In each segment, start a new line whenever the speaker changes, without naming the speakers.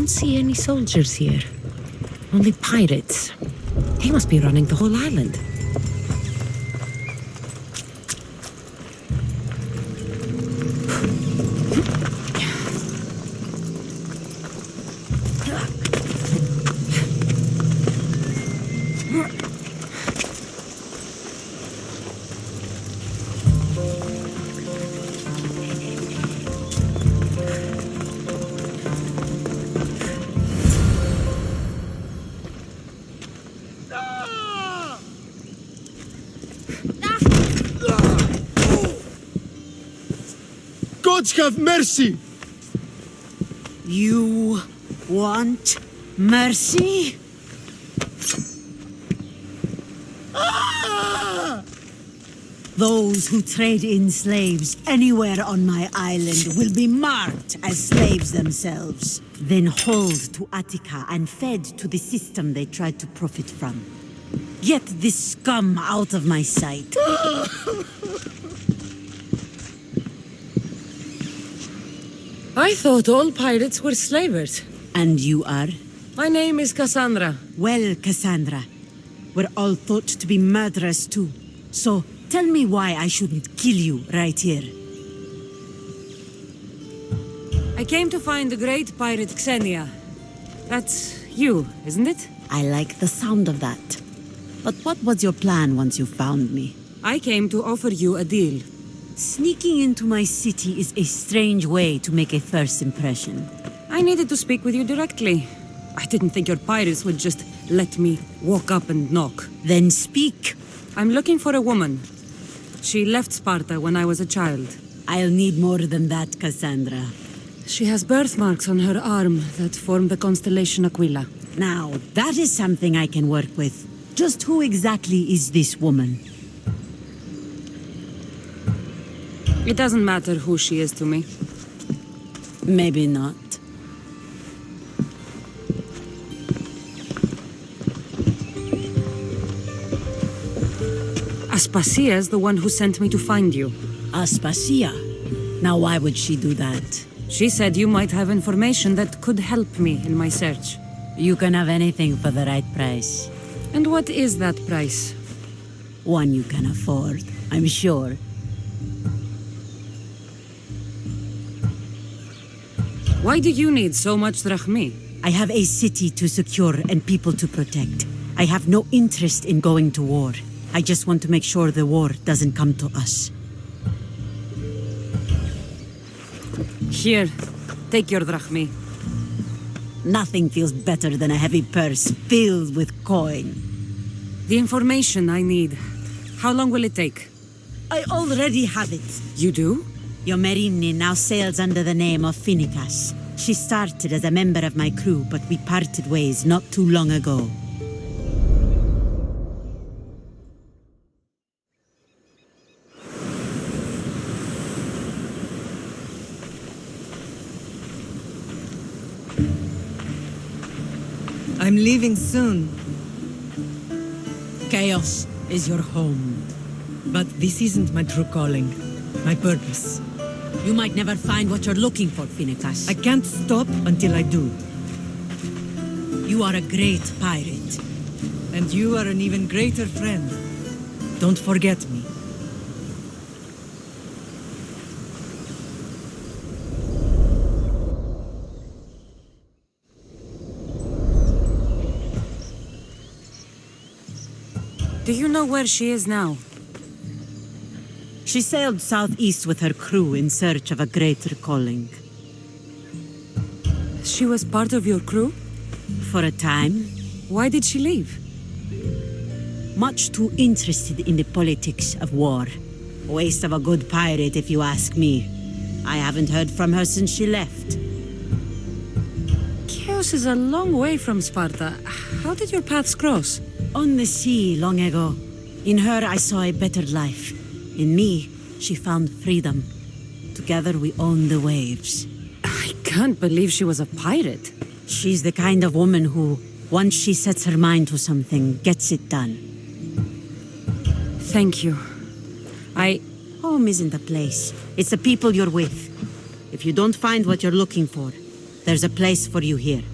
don't see any soldiers here. Only pirates. They must be running the whole island.
Gods have mercy!
You want mercy? Those who trade in slaves anywhere on my island will be marked as slaves themselves, then hauled to Attica and fed to the system they tried to profit from. Get this scum out of my sight.
I thought all pirates were slavers.
And you are?
My name is Kassandra.
Well, Kassandra, we're all thought to be murderers too. So, tell me why I shouldn't kill you right here.
I came to find the great pirate Xenia. That's you, isn't it?
I like the sound of that. But what was your plan once you found me?
I came to offer you a deal.
Sneaking into my city is a strange way to make a first impression.
I needed to speak with you directly. I didn't think your pirates would just let me walk up and knock.
Then speak.
I'm looking for a woman. She left Sparta when I was a child.
I'll need more than that, Kassandra.
She has birthmarks on her arm that form the constellation Aquila.
Now, that is something I can work with. Just who exactly is this woman?
It doesn't matter who she is to me.
Maybe not.
Aspasia is the one who sent me to find you.
Aspasia? Now why would she do that?
She said you might have information that could help me in my search.
You can have anything for the right price.
And what is that price?
One you can afford, I'm sure.
Why do you need so much drachmi?
I have a city to secure and people to protect. I have no interest in going to war. I just want to make sure the war doesn't come to us.
Here, take your drachmi.
Nothing feels better than a heavy purse filled with coin.
The information I need. How long will it take?
I already have it.
You do?
Your Merini now sails under the name of Finicas. She started as a member of my crew, but we parted ways not too long ago.
I'm leaving soon.
Chaos is your home.
But this isn't my true calling. My purpose.
You might never find what you're looking for, Finicas.
I can't stop until I do.
You are a great pirate.
And you are an even greater friend. Don't forget me.
Do you know where she is now?
She sailed southeast with her crew in search of a greater calling.
She was part of your crew?
For a time.
Why did she leave?
Much too interested in the politics of war. Waste of a good pirate, if you ask me. I haven't heard from her since she left.
Chaos is a long way from Sparta. How did your paths cross?
On the sea, long ago. In her, I saw a better life. In me, she found freedom. Together, we own the waves.
I can't believe she was a pirate.
She's the kind of woman who, once she sets her mind to something, gets it done.
Thank you.
Home isn't a place. It's the people you're with. If you don't find what you're looking for, there's a place for you here.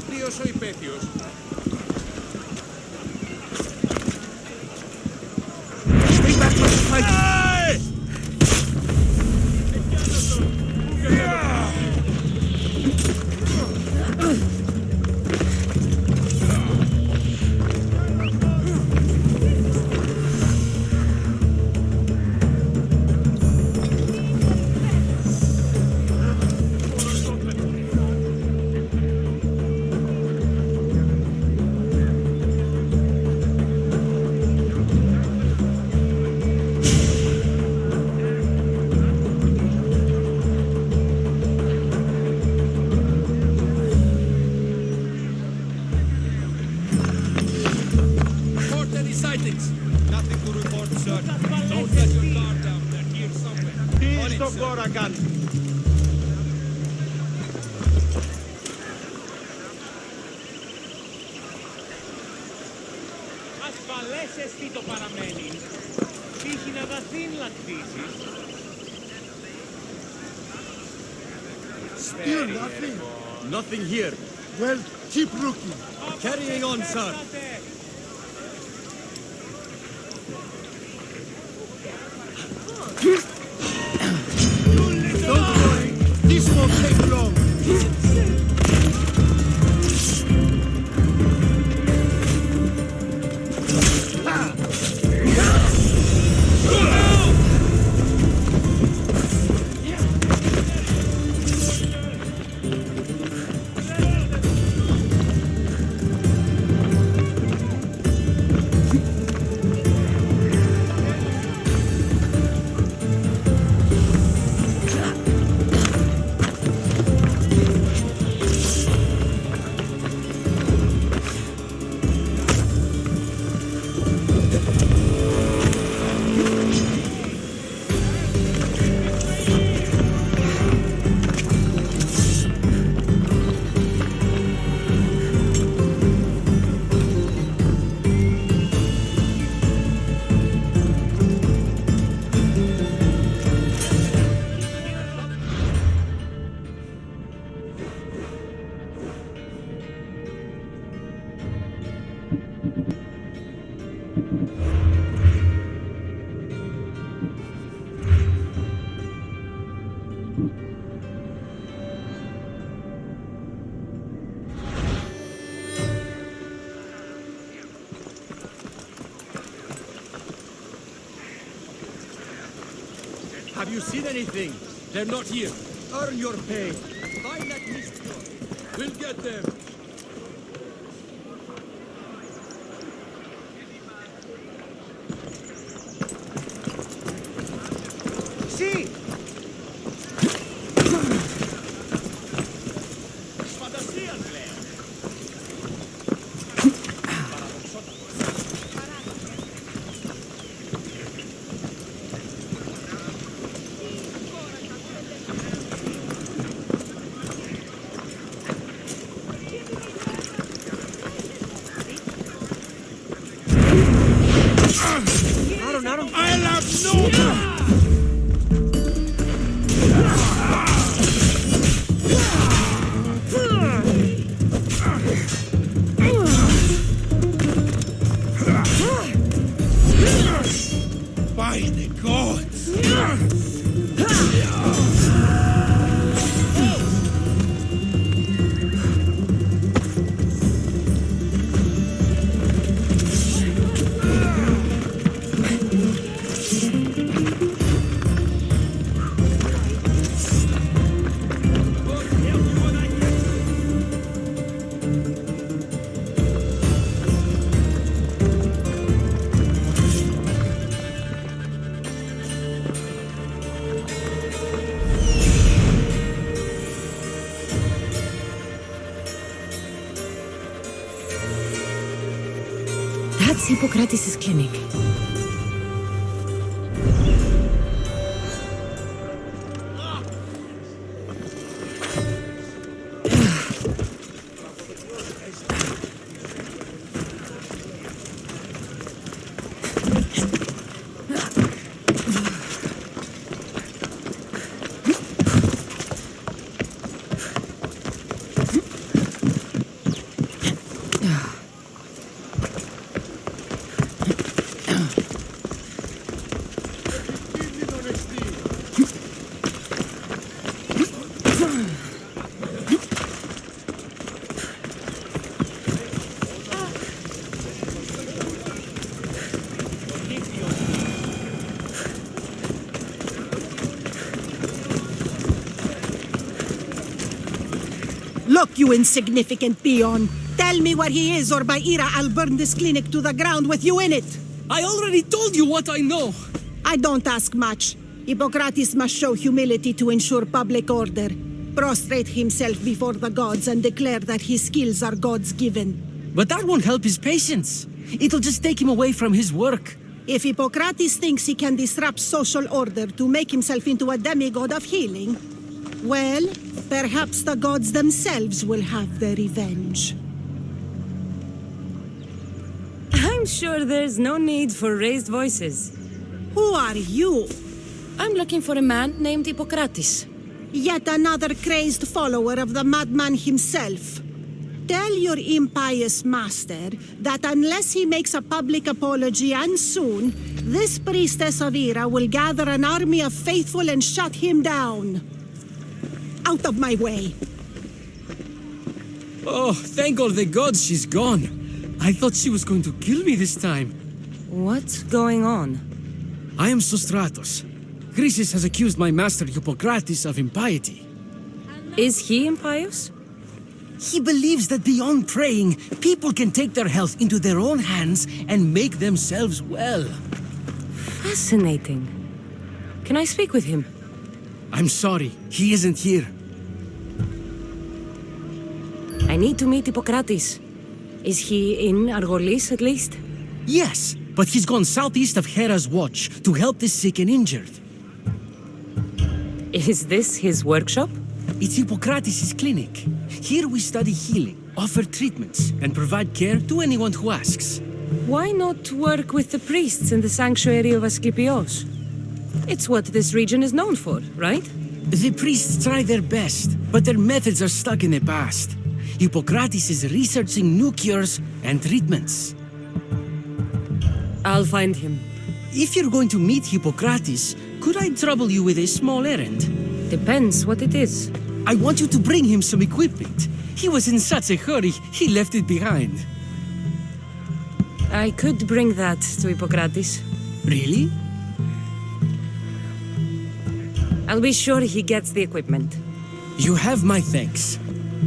Ποιος ο υπέτειος?
Stay back, let's fight!
Nothing to report, sir. Don't let your guard down. They're here somewhere.
Τι στο κόρα κάνει.
Ασφαλές εστί το παραμένει. Τύχει να δαθήν λακτήσεις.
Still nothing. Nothing here. Well, keep looking. Carrying on, sir. Don't worry. This won't take long. Have you seen anything?
They're not here.
Earn your pay. Find that mist.
We'll get them.
See!
Φαντασίας, λέω.
That's Hippocrates' clinic.
Look, you insignificant peon! Tell me where he is, or by Ira, I'll burn this clinic to the ground with you in it!
I already told you what I know!
I don't ask much. Hippocrates must show humility to ensure public order. Prostrate himself before the gods and declare that his skills are God's given.
But that won't help his patients. It'll just take him away from his work.
If Hippocrates thinks he can disrupt social order to make himself into a demigod of healing, well, perhaps the gods themselves will have their revenge.
I'm sure there's no need for raised voices.
Who are you?
I'm looking for a man named Hippocrates.
Yet another crazed follower of the madman himself. Tell your impious master that unless he makes a public apology, and soon, this priestess of Ira will gather an army of faithful and shut him down. Out of my way.
Oh, thank all the gods she's gone. I thought she was going to kill me this time.
What's going on?
I am Sostratos. Chrysis has accused my master Hippocrates of impiety.
Is he impious?
He believes that beyond praying, people can take their health into their own hands and make themselves well.
Fascinating. Can I speak with him?
I'm sorry, he isn't here.
I need to meet Hippocrates. Is he in Argolis at least?
Yes, but he's gone southeast of Hera's watch to help the sick and injured.
Is this his workshop?
It's Hippocrates' clinic. Here we study healing, offer treatments, and provide care to anyone who asks.
Why not work with the priests in the sanctuary of Asclepios? It's what this region is known for, right?
The priests try their best, but their methods are stuck in the past. Hippocrates is researching new cures and treatments.
I'll find him.
If you're going to meet Hippocrates, could I trouble you with a small errand?
Depends what it is.
I want you to bring him some equipment. He was in such a hurry, he left it behind.
I could bring that to Hippocrates.
Really?
I'll be sure he gets the equipment.
You have my thanks.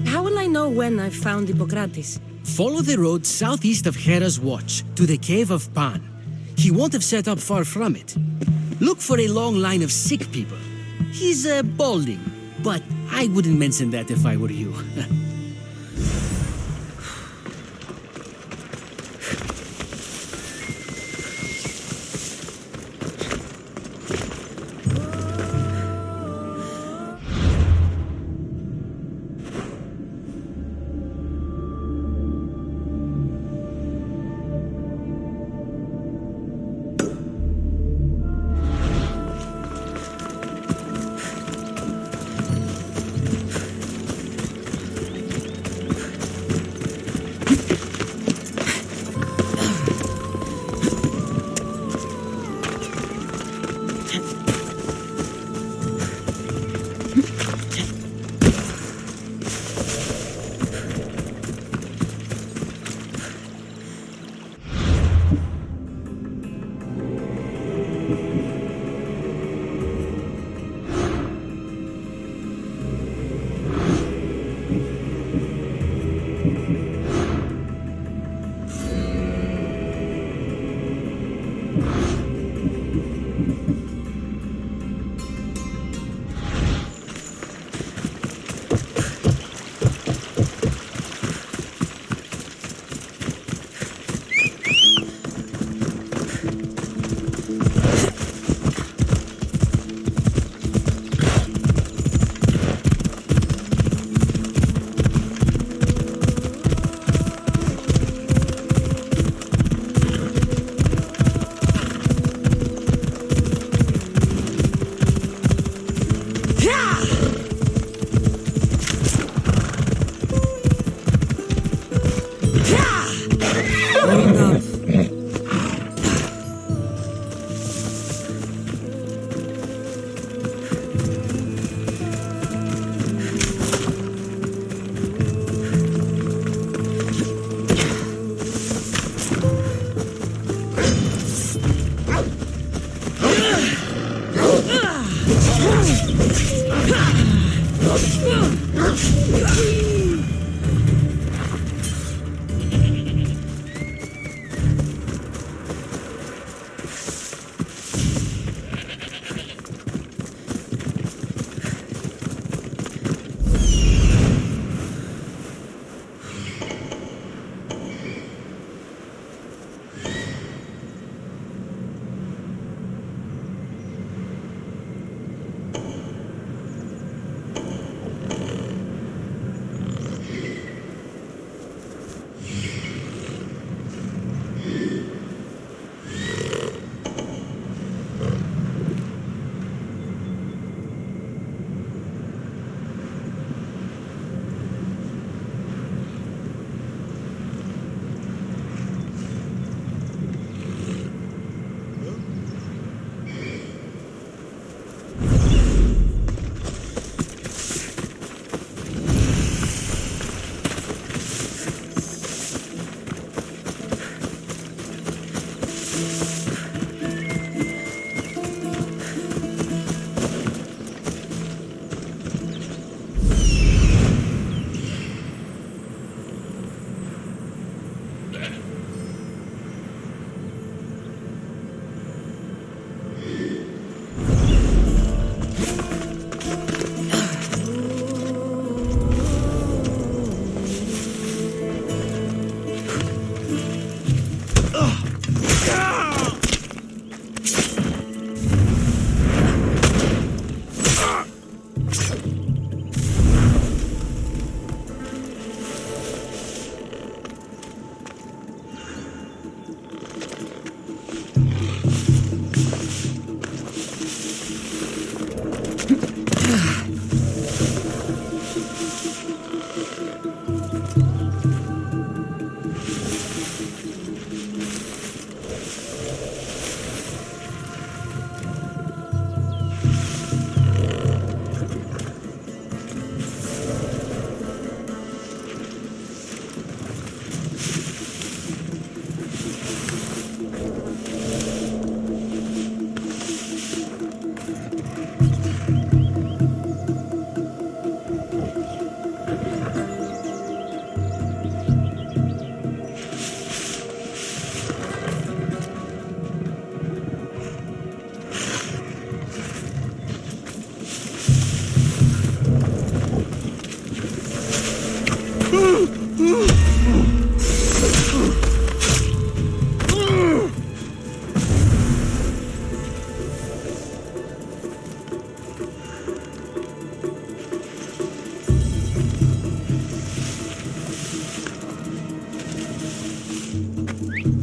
How will I know when I've found Hippocrates?
Follow the road southeast of Hera's watch to the cave of Pan. He won't have set up far from it. Look for a long line of sick people. He's balding, but I wouldn't mention that if I were you.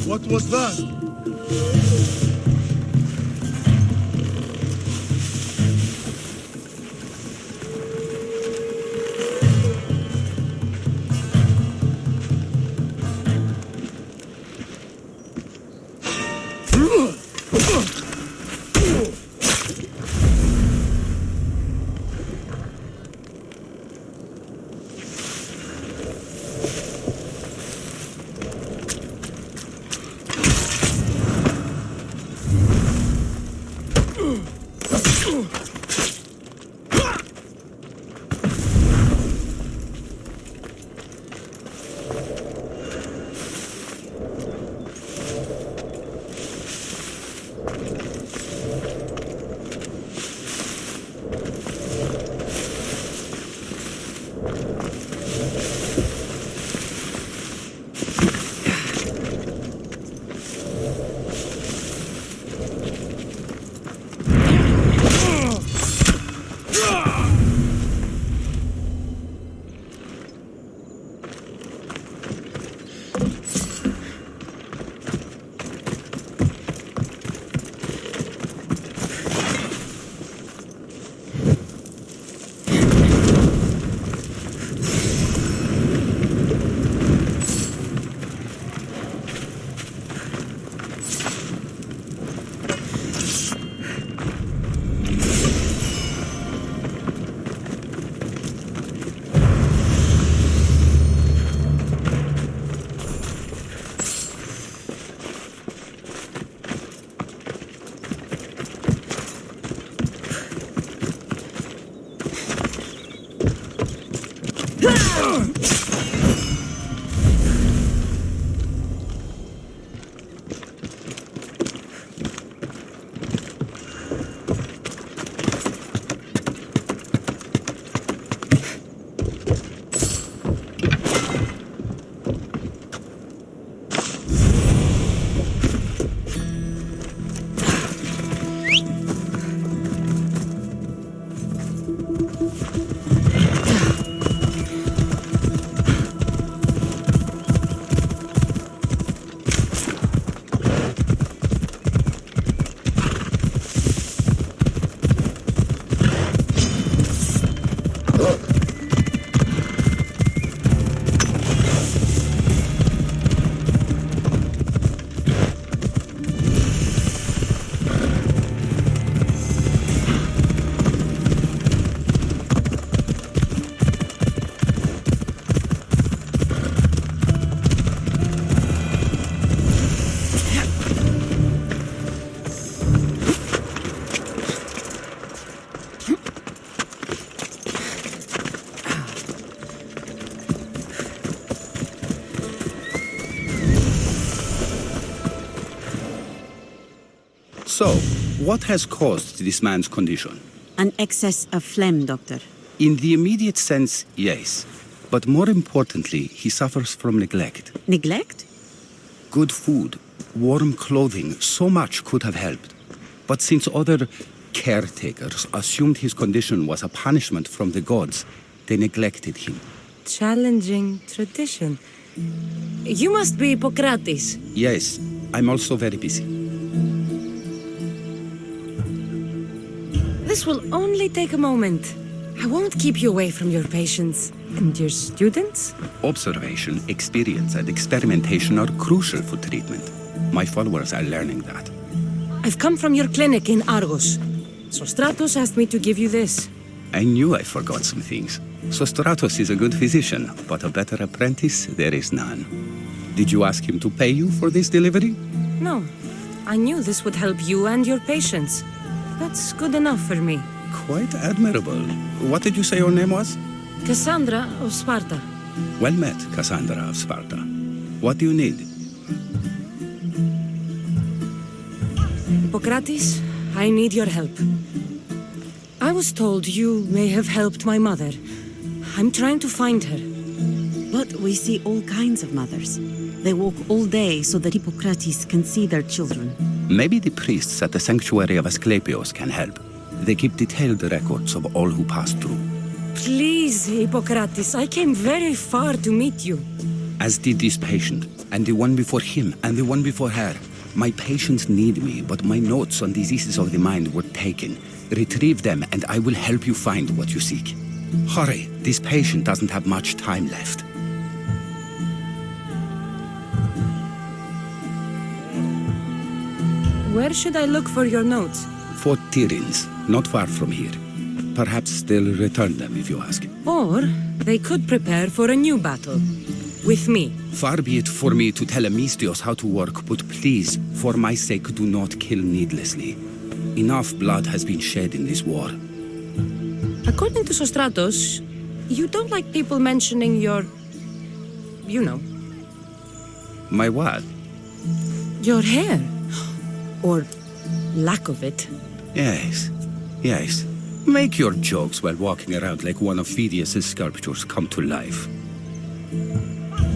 What was that?
So, what has caused this man's condition?
An excess of phlegm, Doctor.
In the immediate sense, yes. But more importantly, he suffers from neglect.
Neglect?
Good food, warm clothing, so much could have helped. But since other caretakers assumed his condition was a punishment from the gods. They neglected him.
Challenging tradition. You must be Hippocrates.
Yes, I'm also very busy.
This will only take a moment. I won't keep you away from your patients. And your students?
Observation, experience, and experimentation are crucial for treatment. My followers are learning that.
I've come from your clinic in Argos. So Stratos asked me to give you this.
I knew I forgot some things. So Stratos is a good physician, but a better apprentice there is none. Did you ask him to pay you for this delivery?
No. I knew this would help you and your patients. That's good enough for me.
Quite admirable. What did you say your name was?
Kassandra of Sparta.
Well met, Kassandra of Sparta. What do you need?
Hippocrates, I need your help. I was told you may have helped my mother. I'm trying to find her.
But we see all kinds of mothers. They walk all day so that Hippocrates can see their children.
Maybe the priests at the sanctuary of Asclepios can help. They keep detailed records of all who pass through.
Please, Hippocrates, I came very far to meet you.
As did this patient, and the one before him, and the one before her. My patients need me, but my notes on diseases of the mind were taken. Retrieve them, and I will help you find what you seek. Hurry, this patient doesn't have much time left.
Where should I look for your notes?
For Tyrins, not far from here. Perhaps they'll return them if you ask.
Or they could prepare for a new battle. With me.
Far be it for me to tell Amistios how to work, but please, for my sake, do not kill needlessly. Enough blood has been shed in this war.
According to Sostratos, you don't like people mentioning your... you know.
My what?
Your hair. Or lack of it.
Yes, yes. Make your jokes while walking around like one of Phidias' sculptures come to life.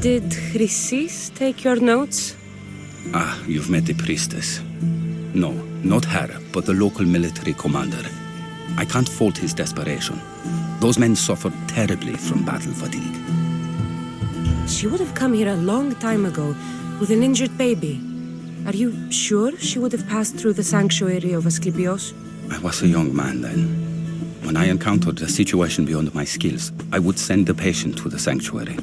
Did Chrysis take your notes?
Ah, you've met the priestess. No, not her, but the local military commander. I can't fault his desperation. Those men suffered terribly from battle fatigue.
She would have come here a long time ago with an injured baby. Are you sure she would have passed through the sanctuary of Asclepios?
I was a young man then. When I encountered a situation beyond my skills, I would send the patient to the sanctuary.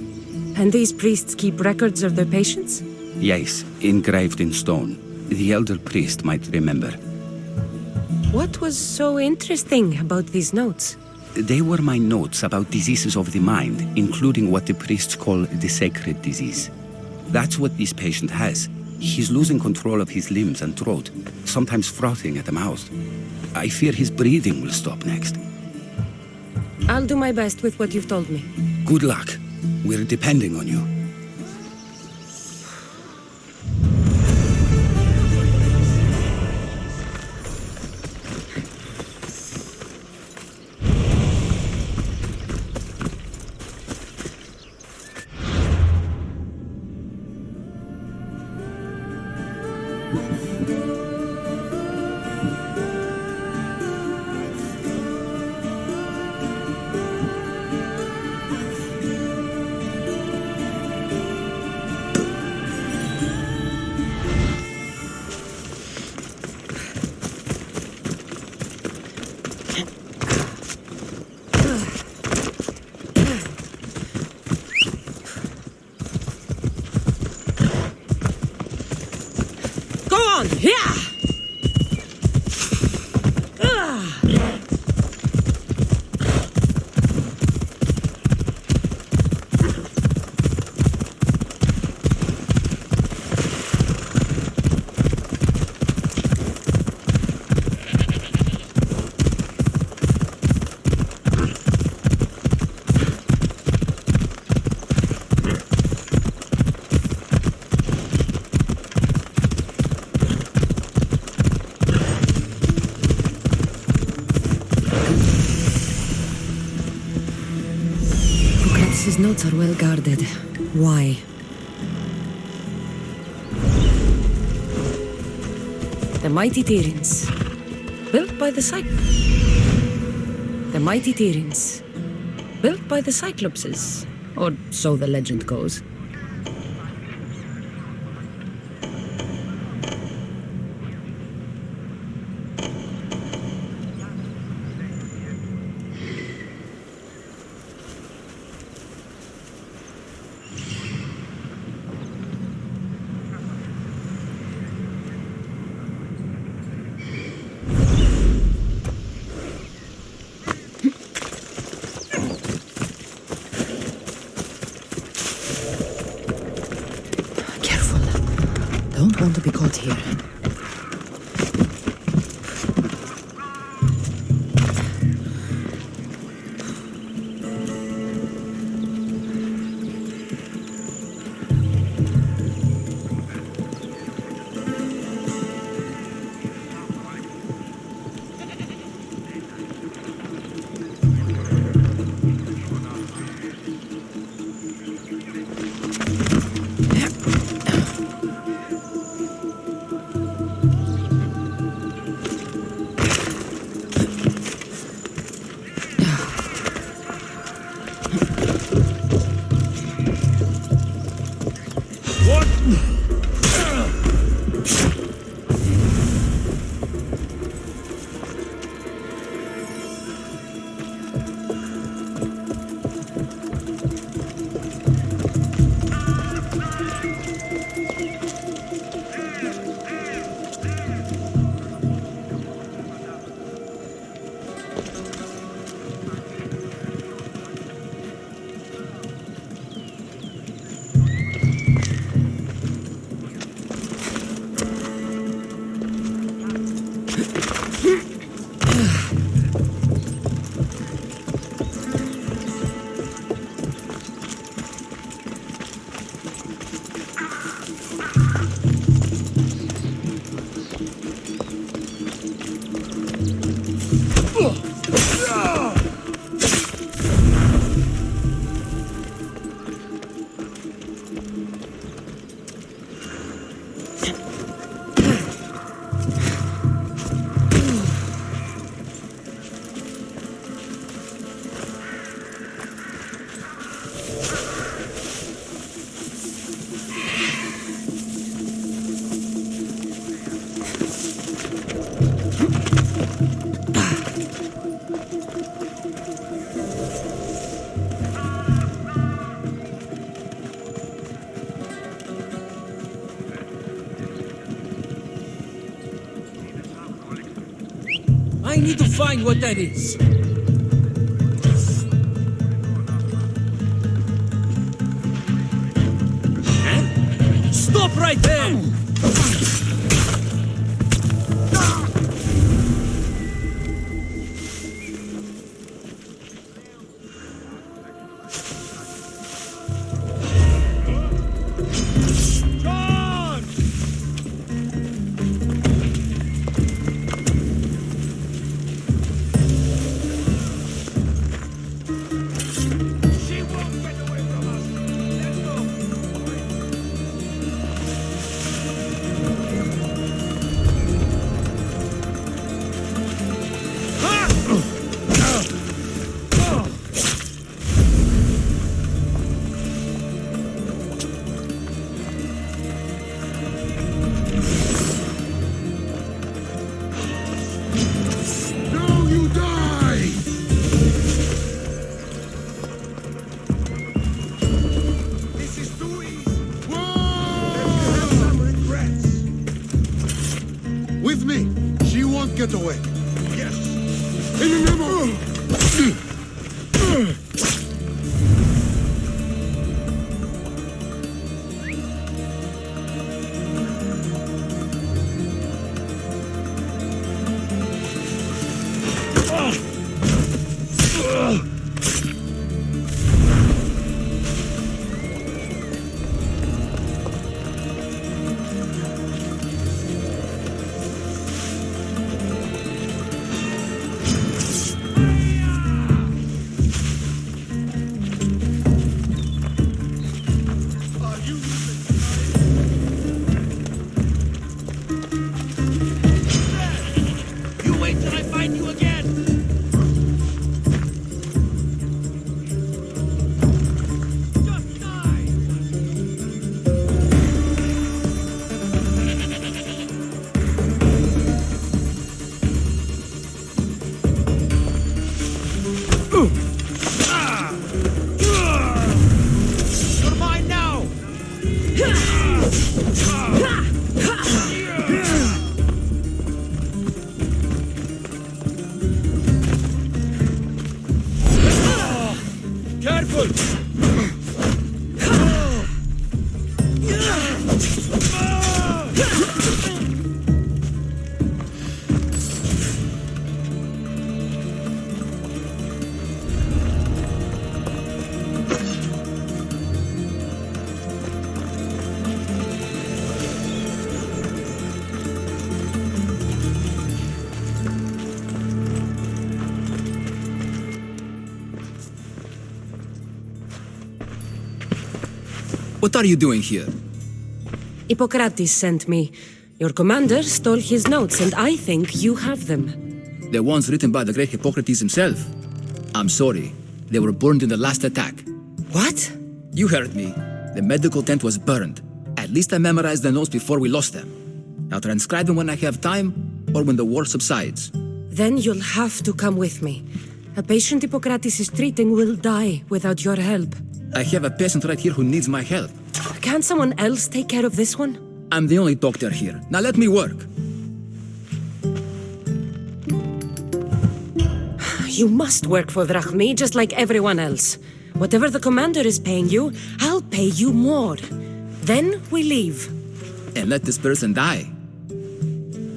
And these priests keep records of their patients?
Yes, engraved in stone. The elder priest might remember.
What was so interesting about these notes?
They were my notes about diseases of the mind, including what the priests call the sacred disease. That's what this patient has. He's losing control of his limbs and throat, sometimes frothing at the mouth. I fear his breathing will stop next.
I'll do my best with what you've told me.
Good luck. We're depending on you.
Yeah! His notes are well guarded. Why? The mighty Tyrins. Built by the The mighty Tyrins. Built by the Cyclopses. Or so the legend goes.
Don't want to be caught here.
I need to find what that is. Huh? Stop right there!
Get away. Yes. In the name
Careful!
What are you doing here?
Hippocrates sent me. Your commander stole his notes, and I think you have them.
The ones written by the great Hippocrates himself. I'm sorry. They were burned in the last attack.
What?
You heard me. The medical tent was burned. At least I memorized the notes before we lost them. I'll transcribe them when I have time, or when the war subsides.
Then you'll have to come with me. A patient Hippocrates is treating will die without your help.
I have a patient right here who needs my help.
Can't someone else take care of this one?
I'm the only doctor here. Now let me work.
You must work for Drachmi just like everyone else. Whatever the commander is paying you, I'll pay you more. Then we leave.
And let this person die.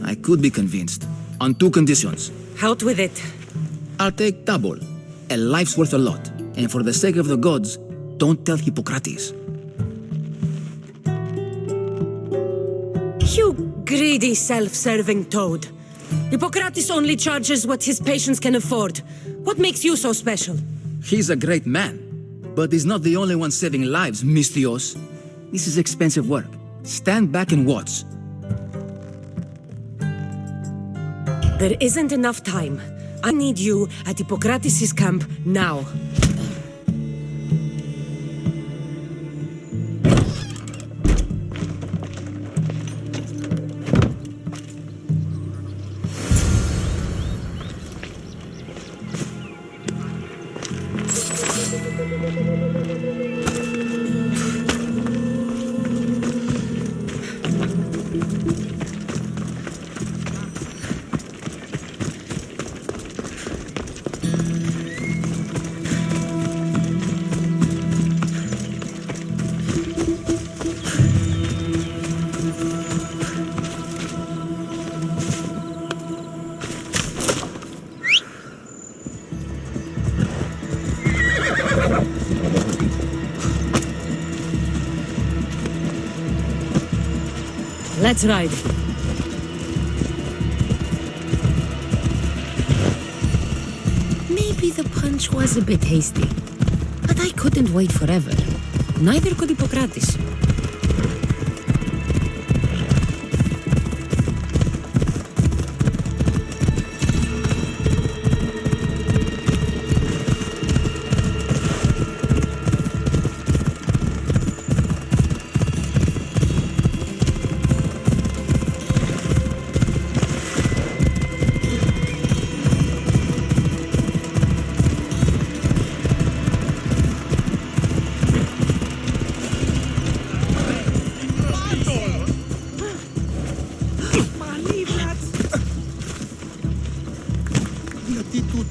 I could be convinced. On two conditions.
Out with it.
I'll take double. A life's worth a lot. And for the sake of the gods, don't tell Hippocrates.
You greedy, self-serving toad. Hippocrates only charges what his patients can afford. What makes you so special?
He's a great man. But he's not the only one saving lives, Mystios. This is expensive work. Stand back and watch.
There isn't enough time. I need you at Hippocrates' camp now. Let's ride. Maybe the punch was a bit hasty, but I couldn't wait forever. Neither could Hippocrates.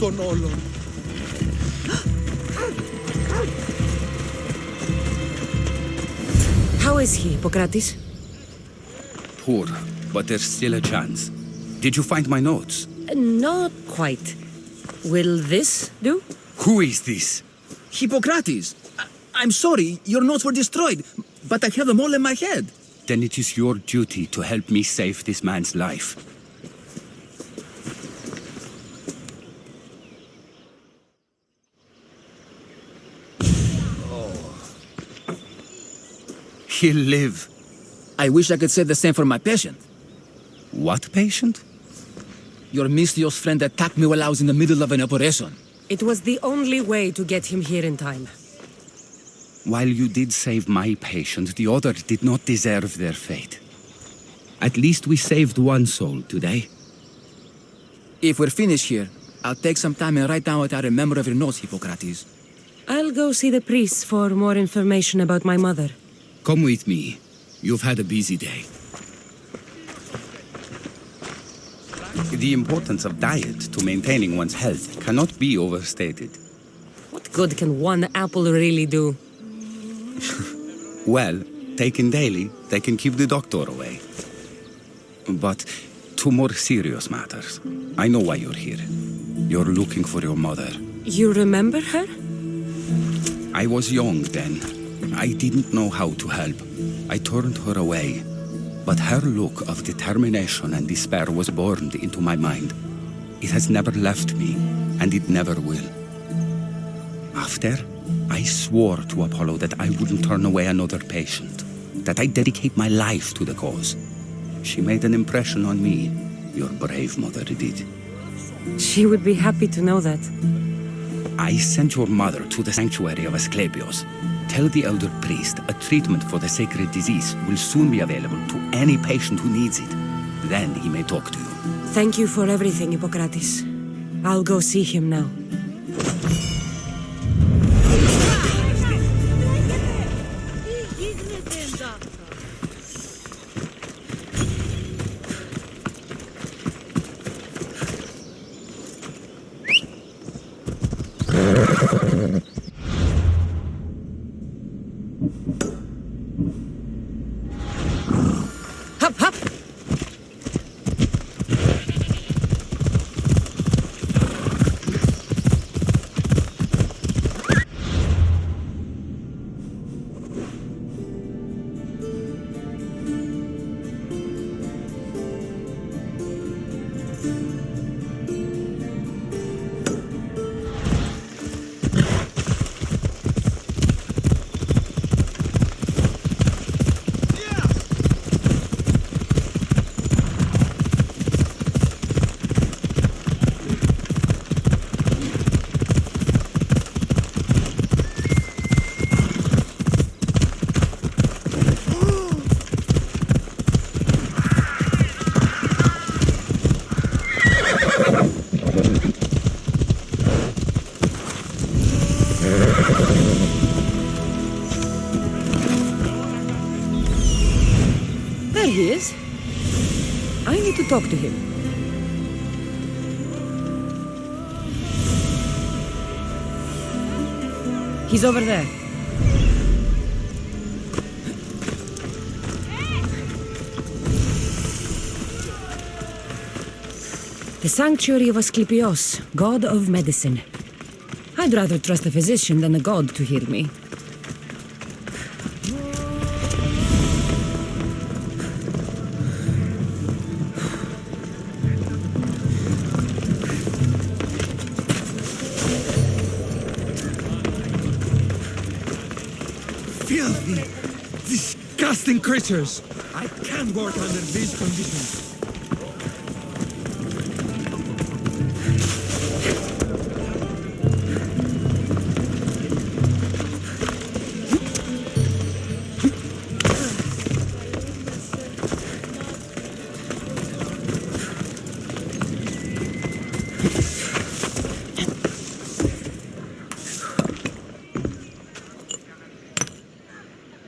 Των όλων.
How is he, Hippocrates?
Poor, but there's still a chance. Did you find my notes?
Not quite. Will this do?
Who is this?
Hippocrates! I'm sorry, your notes were destroyed, but I have them all in my head.
Then it is your duty to help me save this man's life. He'll live.
I wish I could say the same for my patient.
What patient?
Your Mystios friend attacked me while I was in the middle of an operation.
It was the only way to get him here in time.
While you did save my patient, the other did not deserve their fate. At least we saved one soul today.
If we're finished here, I'll take some time and write down what I remember of your notes, Hippocrates.
I'll go see the priests for more information about my mother.
Come with me. You've had a busy day. The importance of diet to maintaining one's health cannot be overstated.
What What good can one apple really do?
Well, taken daily, they can keep the doctor away. But to more serious matters. I know why you're here. You're looking for your mother.
You remember her?
I was young then. I didn't know how to help. I turned her away. But her look of determination and despair was burned into my mind. It has never left me, and it never will. After, I swore to Apollo that I wouldn't turn away another patient, that I'd dedicate my life to the cause. She made an impression on me. Your brave mother did.
She would be happy to know that.
I sent your mother to the sanctuary of Asclepios. Tell the elder priest a treatment for the sacred disease will soon be available to any patient who needs it. Then he may talk to you.
Thank you for everything, Hippocrates. I'll go see him now. Hop, hop! There he is. I need to talk to him. He's over there. The sanctuary of Asclepios, god of medicine. I'd rather trust a physician than a god to heal me.
Filthy, disgusting creatures! I can't work under these conditions.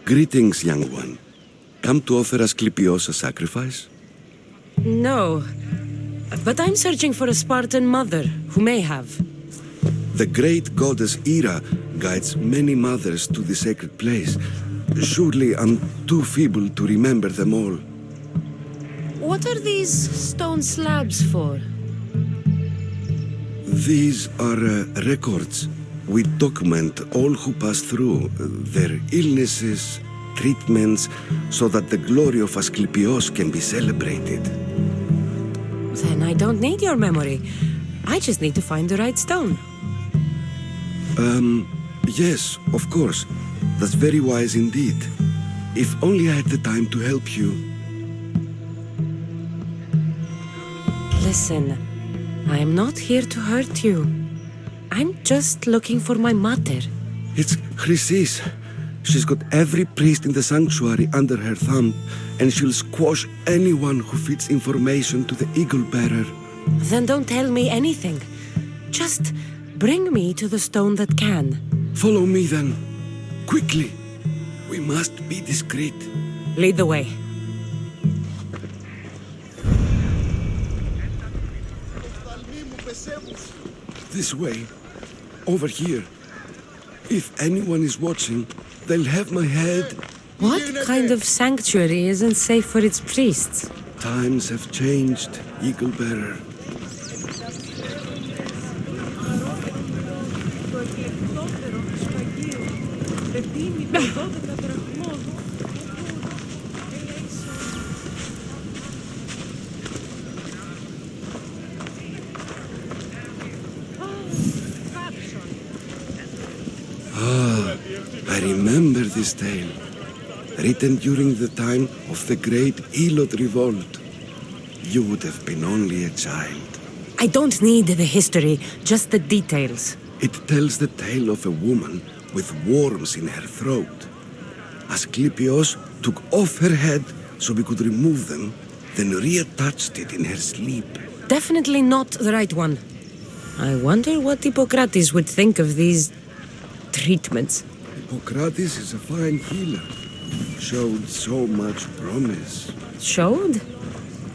Greetings, young one. Come to offer Asclepios a sacrifice?
No, but I'm searching for a Spartan mother who may have.
The great goddess Hera guides many mothers to the sacred place. Surely I'm too feeble to remember them all.
What are these stone slabs for?
These are records. We document all who pass through, their illnesses, treatments, so that the glory of Asclepios can be celebrated.
Then I don't need your memory. I just need to find the right stone.
Yes, of course. That's very wise indeed. If only I had the time to help you.
Listen, I'm not here to hurt you. I'm just looking for my mother.
It's Chrysis. She's got every priest in the sanctuary under her thumb, and she'll squash anyone who feeds information to the eagle bearer.
Then don't tell me anything. Just bring me to the stone that can.
Follow me then. Quickly. We must be discreet.
Lead the way.
This way. Over here. If anyone is watching, they'll have my head.
What kind of sanctuary isn't safe for its priests?
Times have changed, Eagle Bearer. I remember this tale, written during the time of the great Elot revolt. You would have been only a child.
I don't need the history, just the details.
It tells the tale of a woman with worms in her throat. Asclepios took off her head so we could remove them, then reattached it in her sleep.
Definitely not the right one. I wonder what Hippocrates would think of these treatments.
Hippocrates is a fine healer. Showed so much promise.
Showed?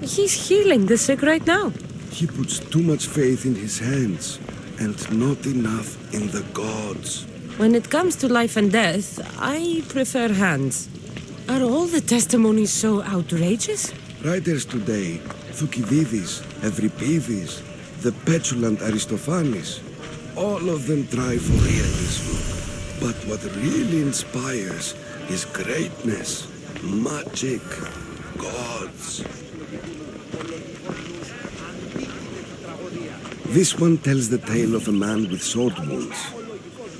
He's healing the sick right now.
He puts too much faith in his hands and not enough in the gods.
When it comes to life and death, I prefer hands. Are all the testimonies so outrageous?
Writers today, Thucydides, Euripides, the petulant Aristophanes, all of them try for realism. But what really inspires is greatness, magic, gods. This one tells the tale of a man with sword wounds.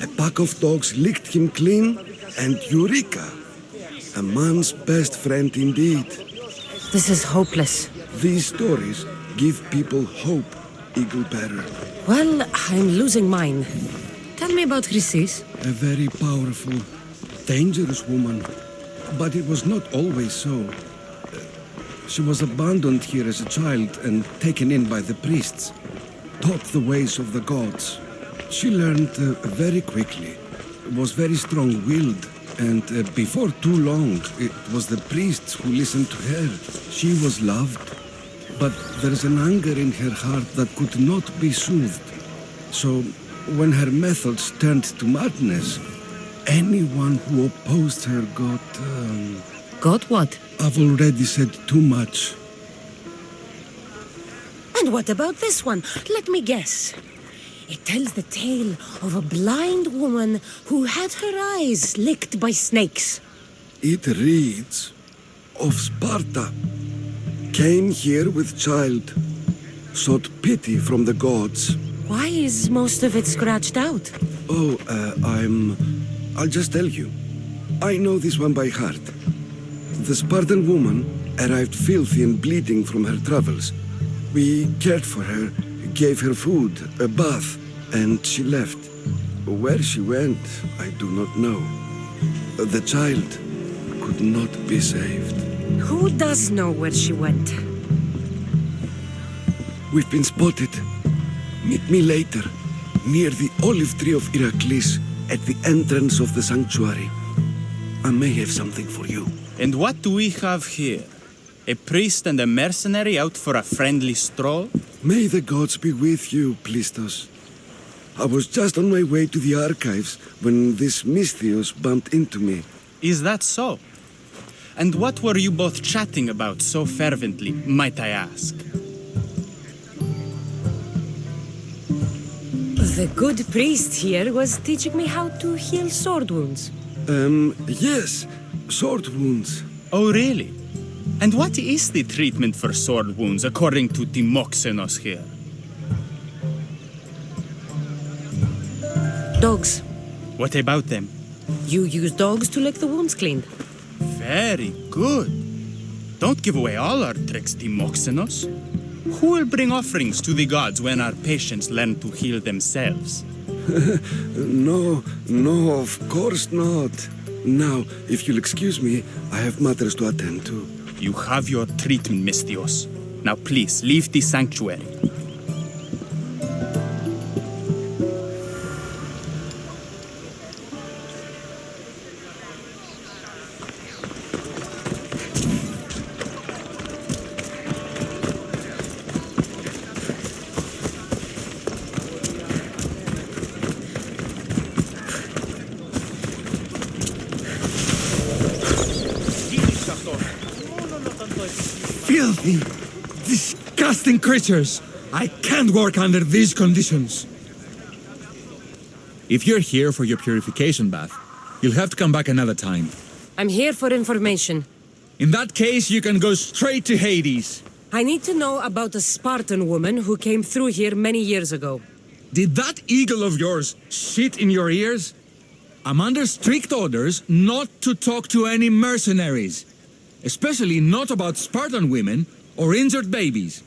A pack of dogs licked him clean, and Eureka! A man's best friend indeed.
This is hopeless.
These stories give people hope, Eagle Bearer.
Well, I'm losing mine. Tell me about Chrysis.
A very powerful, dangerous woman. But it was not always so. She was abandoned here as a child and taken in by the priests. Taught the ways of the gods. She learned very quickly. Was very strong-willed. And before too long, it was the priests who listened to her. She was loved. But there's an anger in her heart that could not be soothed. So, when her methods turned to madness, anyone who opposed her got...
Got what?
I've already said too much.
And what about this one? Let me guess. It tells the tale of a blind woman who had her eyes licked by snakes.
It reads of Sparta. Came here with child. Sought pity from the gods.
Why is most of it scratched out?
Oh, I'll just tell you. I know this one by heart. The Spartan woman arrived filthy and bleeding from her travels. We cared for her, gave her food, a bath, and she left. Where she went, I do not know. The child could not be saved.
Who does know where she went?
We've been spotted. Meet me later, near the olive tree of Heracles, at the entrance of the sanctuary. I may have something for you.
And what do we have here? A priest and a mercenary out for a friendly stroll?
May the gods be with you, Plistos. I was just on my way to the archives when this Misthios bumped into me.
Is that so? And what were you both chatting about so fervently, might I ask?
The good priest here was teaching me how to heal sword wounds.
Yes, sword wounds.
Oh, really? And what is the treatment for sword wounds, according to Timoxenos here?
Dogs.
What about them?
You use dogs to lick the wounds clean.
Very good. Don't give away all our tricks, Timoxenos. Who will bring offerings to the gods when our patients learn to heal themselves?
No, of course not. Now, if you'll excuse me, I have matters to attend to.
You have your treatment, Misthios. Now please, leave the sanctuary.
Filthy, disgusting creatures! I can't work under these conditions.
If you're here for your purification bath, you'll have to come back another time.
I'm here for information.
In that case, you can go straight to Hades.
I need to know about a Spartan woman who came through here many years ago.
Did that eagle of yours shit in your ears? I'm under strict orders not to talk to any mercenaries. Especially not about Spartan women or injured babies.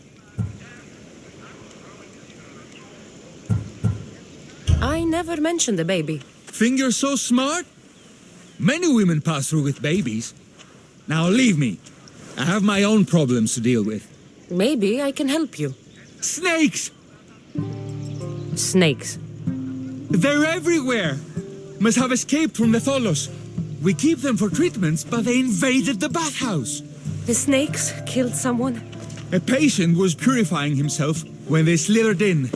I never mentioned a baby.
Think you're so smart? Many women pass through with babies. Now leave me. I have my own problems to deal with.
Maybe I can help you.
Snakes!
Snakes.
They're everywhere! Must have escaped from the Tholos. We keep them for treatments, but they invaded the bathhouse.
The snakes killed someone?
A patient was purifying himself when they slithered in.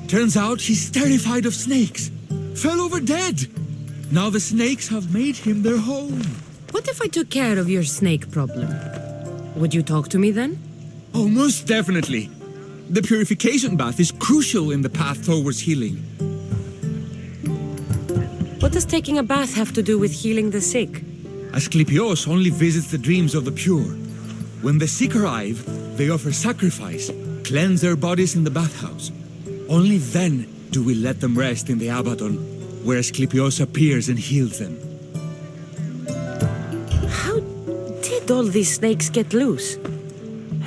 Turns out he's terrified of snakes. Fell over dead. Now the snakes have made him their home.
What if I took care of your snake problem? Would you talk to me then?
Oh, most definitely. The purification bath is crucial in the path towards healing.
What does taking a bath have to do with healing the sick?
Asclepios only visits the dreams of the pure. When the sick arrive, they offer sacrifice, cleanse their bodies in the bathhouse. Only then do we let them rest in the Abaddon, where Asclepios appears and heals them.
How did all these snakes get loose?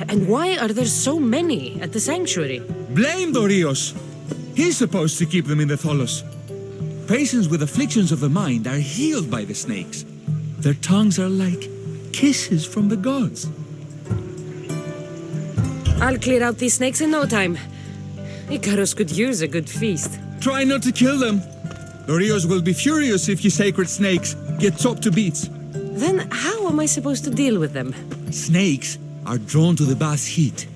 And why are there so many at the sanctuary?
Blame Dorios! He's supposed to keep them in the Tholos. Patients with afflictions of the mind are healed by the snakes. Their tongues are like kisses from the gods.
I'll clear out these snakes in no time. Icarus could use a good feast.
Try not to kill them. Dorios will be furious if you sacred snakes get chopped to bits.
Then how am I supposed to deal with them?
Snakes are drawn to the bath's heat.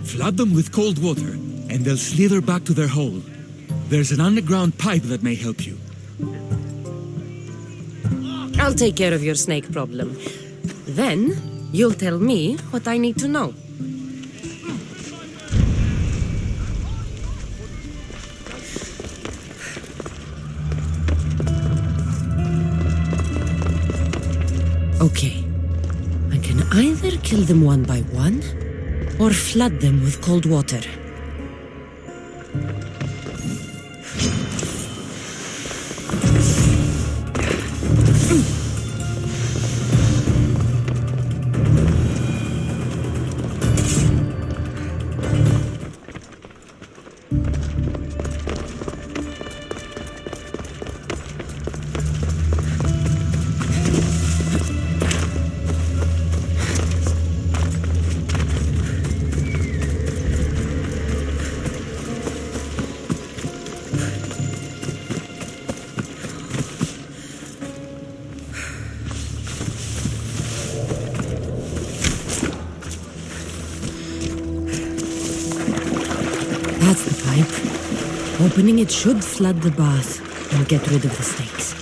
Flood them with cold water, and they'll slither back to their hole. There's an underground pipe that may help you.
I'll take care of your snake problem. Then, you'll tell me what I need to know. Okay. I can either kill them one by one, or flood them with cold water. That's the pipe. Opening it should flood the bath and get rid of the snakes.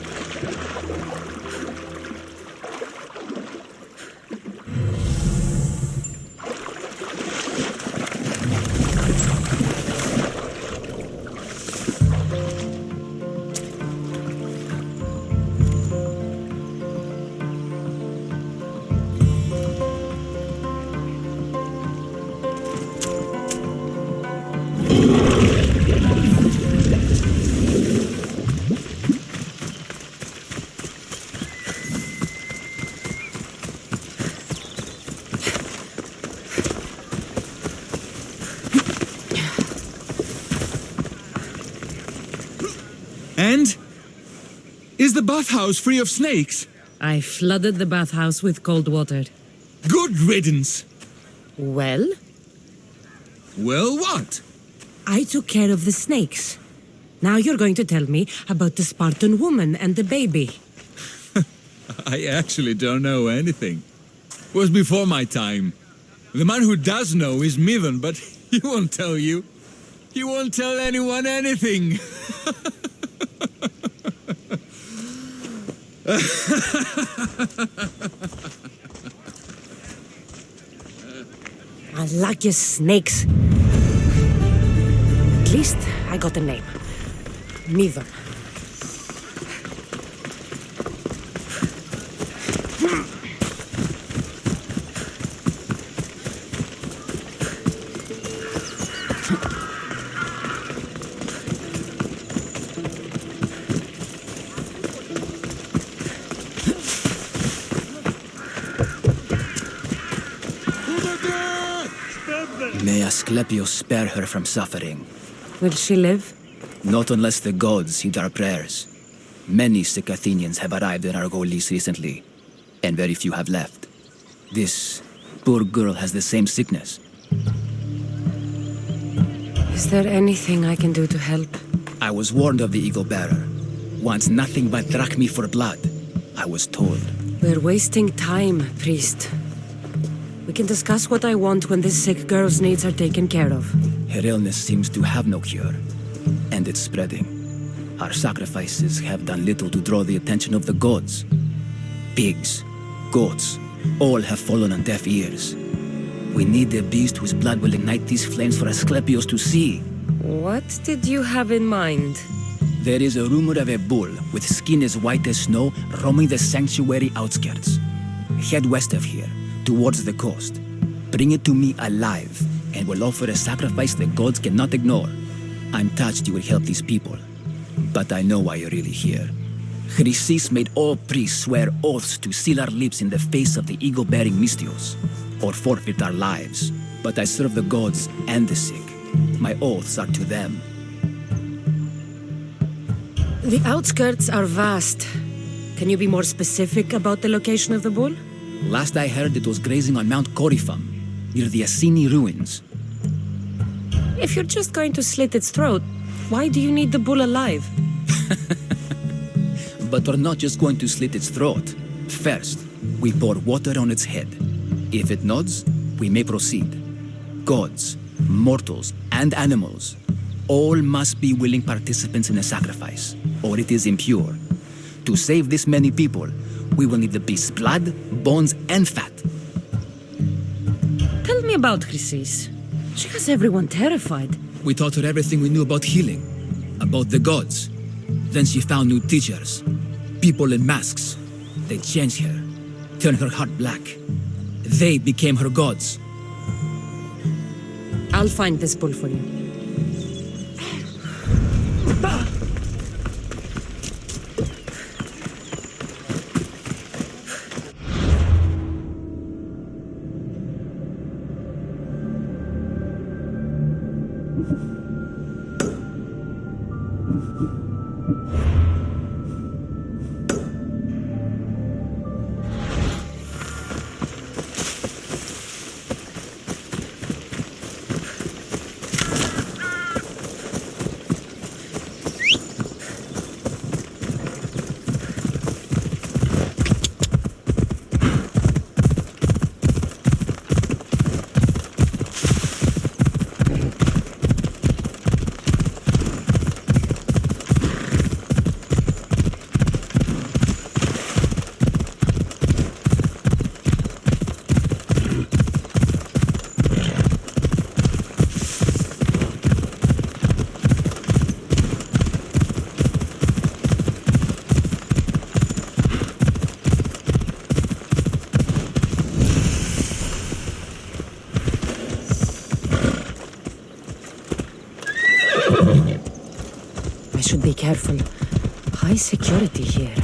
And? Is the bathhouse free of snakes?
I flooded the bathhouse with cold water.
Good riddance.
Well?
Well, what?
I took care of the snakes. Now you're going to tell me about the Spartan woman and the baby.
I actually don't know anything. It was before my time. The man who does know is Midon, but he won't tell you. He won't tell anyone anything.
Malachia's snakes. At least I got a name. Neither.
May Asclepius spare her from suffering.
Will she live?
Not unless the gods heed our prayers. Many sick Athenians have arrived in Argolis recently, and very few have left. This poor girl has the same sickness.
Is there anything I can do to help?
I was warned of the Eagle Bearer. Wants nothing but drachmi for blood, I was told.
We're wasting time, priest. We can discuss what I want when this sick girl's needs are taken care of.
Her illness seems to have no cure, and it's spreading. Our sacrifices have done little to draw the attention of the gods. Pigs, goats, all have fallen on deaf ears. We need a beast whose blood will ignite these flames for Asclepius to see.
What did you have in mind?
There is a rumor of a bull with skin as white as snow roaming the sanctuary outskirts. Head west of here, towards the coast. Bring it to me alive, and we'll offer a sacrifice the gods cannot ignore. I'm touched you will help these people, but I know why you're really here. Chrysis made all priests swear oaths to seal our lips in the face of the eagle-bearing Mystios, or forfeit our lives. But I serve the gods and the sick. My oaths are to them.
The outskirts are vast. Can you be more specific about the location of the bull?
Last I heard, it was grazing on Mount Corifum, near the Assini ruins.
If you're just going to slit its throat, why do you need the bull alive?
But we're not just going to slit its throat. First, we pour water on its head. If it nods, we may proceed. Gods, mortals, and animals, all must be willing participants in a sacrifice, or it is impure. To save this many people, we will need the beast's blood, bones, and fat.
Tell me about Chrysis. She has everyone terrified.
We taught her everything we knew about healing, about the gods. Then she found new teachers, people in masks. They changed her, turned her heart black. They became her gods.
I'll find this bull for you. I should be careful. High security here.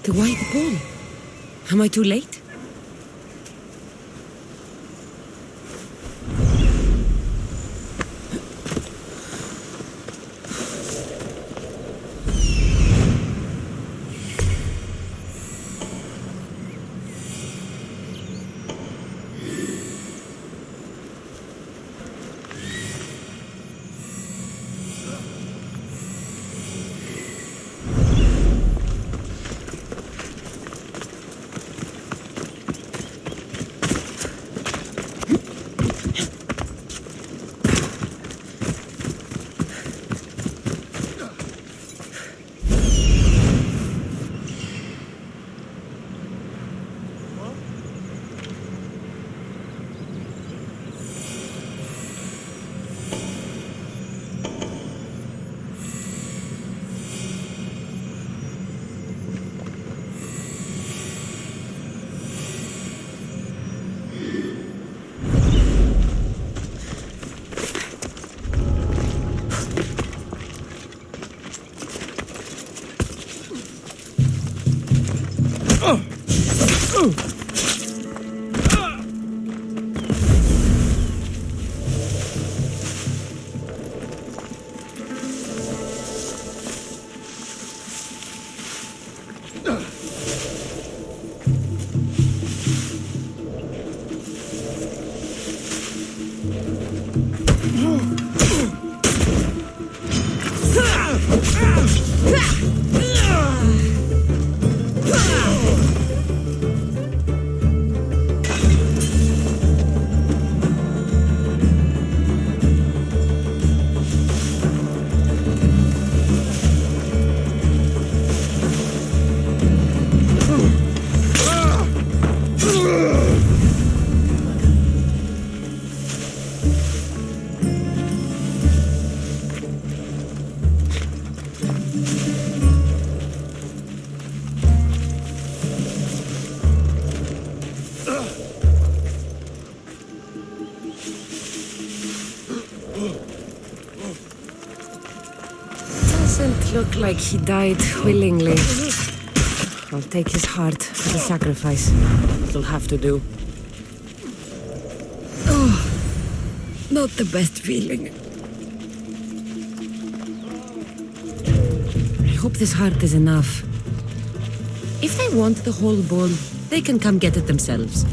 The white bull. Am I too late? Doesn't look like he died willingly. I'll take his heart as a sacrifice. It'll have to do. Oh, not the best feeling. I hope this heart is enough. If they want the whole bowl, they can come get it themselves.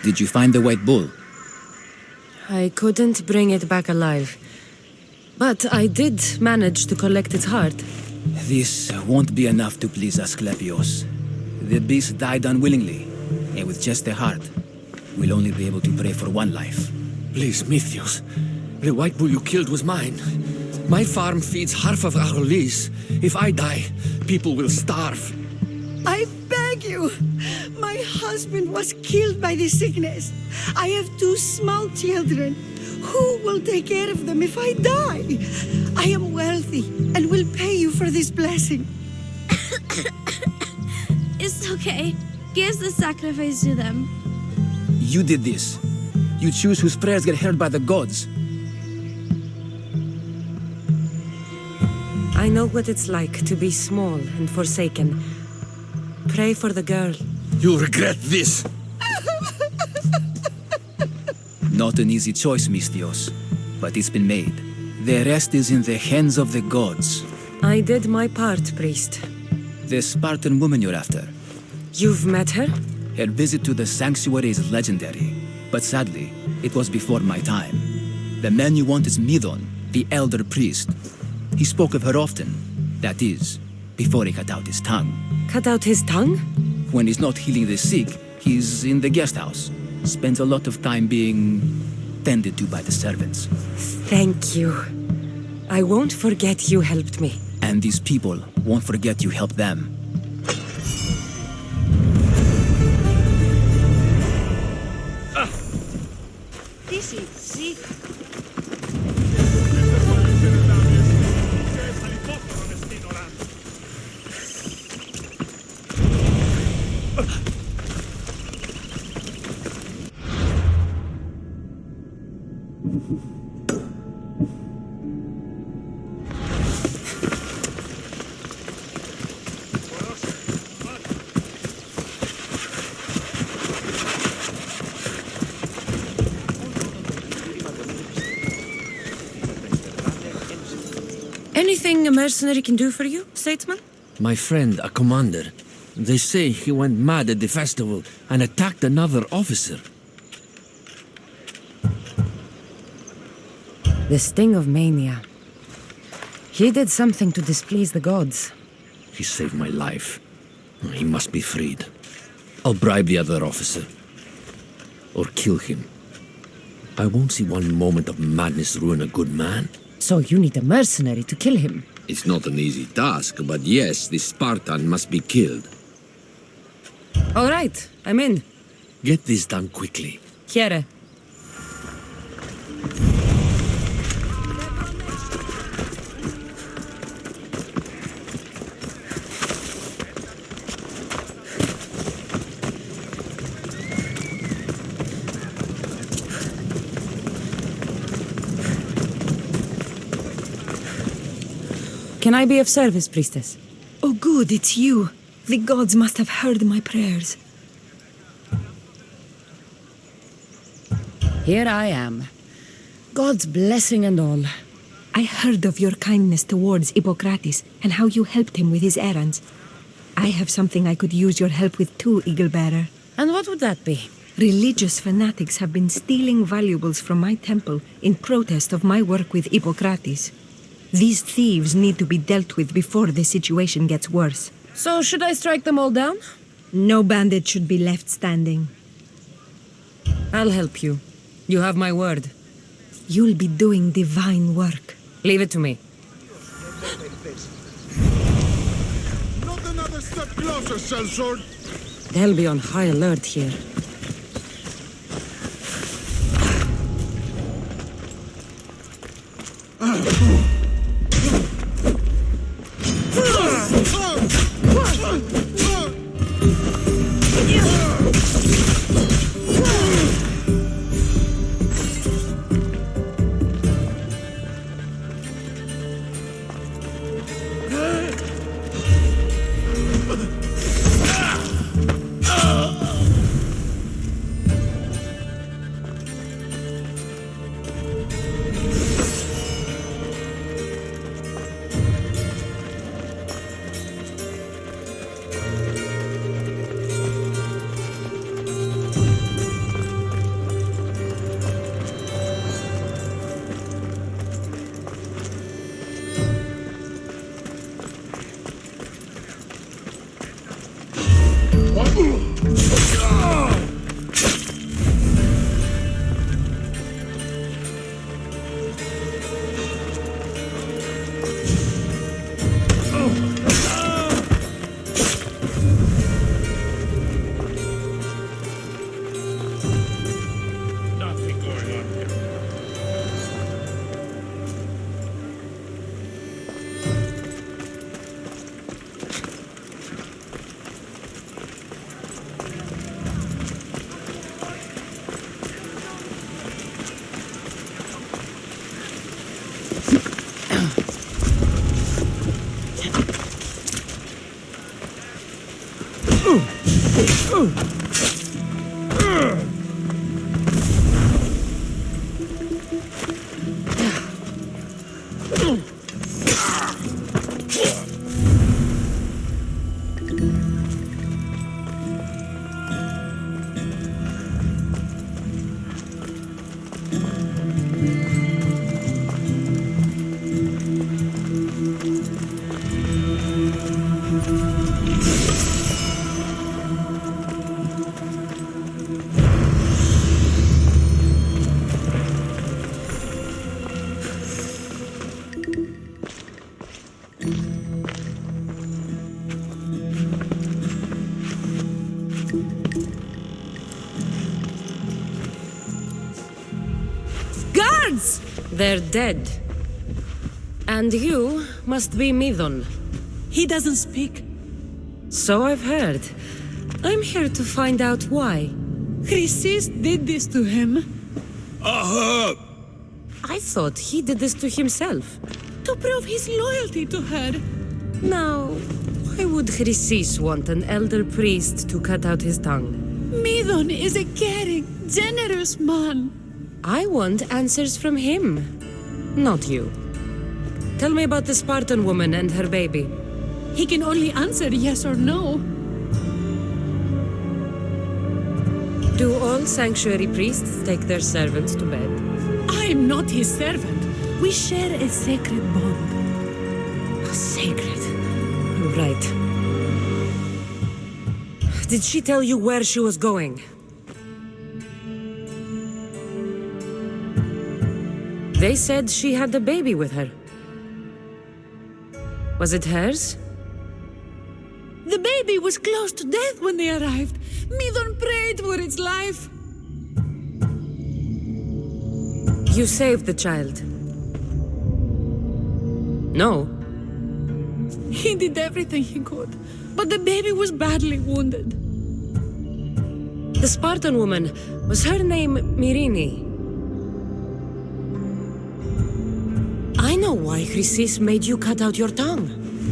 Did you find the white bull?
I couldn't bring it back alive. But I did manage to collect its heart.
This won't be enough to please Asclepios. The beast died unwillingly, and with just the heart, we'll only be able to pray for one life.
Please, Mythios. The white bull you killed was mine. My farm feeds half of Arolis. If I die, people will starve.
I beg you! My husband was killed by this sickness. I have 2 small children. Who will take care of them if I die? I am wealthy and will pay you for this blessing.
It's okay. Give the sacrifice to them.
You did this. You choose whose prayers get heard by the gods.
I know what it's like to be small and forsaken. Pray for the girl.
You'll regret this.
Not an easy choice, Mistios, but it's been made. The rest is in the hands of the gods.
I did my part, priest.
The Spartan woman you're after.
You've met her?
Her visit to the sanctuary is legendary, but sadly, it was before my time. The man you want is Midon, the elder priest. He spoke of her often. That is, before he cut out his tongue.
Cut out his tongue?
When he's not healing the sick, he's in the guest house. Spends a lot of time being tended to by the servants.
Thank you. I won't forget you helped me.
And these people won't forget you helped them.
Anything a mercenary can do for you, statesman?
My friend, a commander. They say he went mad at the festival and attacked another officer.
The sting of mania. He did something to displease the gods.
He saved my life. He must be freed. I'll bribe the other officer. Or kill him. I won't see one moment of madness ruin a good man.
So you need a mercenary to kill him.
It's not an easy task, but yes, this Spartan must be killed.
All right, I'm in.
Get this done quickly.
Chiere. Can I be of service, priestess?
Oh good, it's you. The gods must have heard my prayers.
Here I am. God's blessing and all.
I heard of your kindness towards Hippocrates and how you helped him with his errands. I have something I could use your help with too, Eagle-bearer.
And what would that be?
Religious fanatics have been stealing valuables from my temple in protest of my work with Hippocrates. These thieves need to be dealt with before the situation gets worse.
So should I strike them all down?
No bandit should be left standing.
I'll help you. You have my word.
You'll be doing divine work.
Leave it to me.
Not another step closer, sellsword.
They'll be on high alert here. Guards! They're dead. And you must be Midon.
He doesn't speak.
So I've heard. I'm here to find out why.
Chrysis did this to him.
I thought he did this to himself.
To prove his loyalty to her.
Now, why would Chrysis want an elder priest to cut out his tongue?
Midon is a caring, generous man.
I want answers from him, not you. Tell me about the Spartan woman and her baby.
He can only answer yes or no.
Do all sanctuary priests take their servants to bed?
I am not his servant. We share a sacred bond.
Sacred. Right. Did she tell you where she was going? They said she had a baby with her. Was it hers?
The baby was close to death when they arrived. Midon prayed for its life.
You saved the child. No.
He did everything he could, but the baby was badly wounded.
The Spartan woman, was her name Myrine? I know why Chrysis made you cut out your tongue.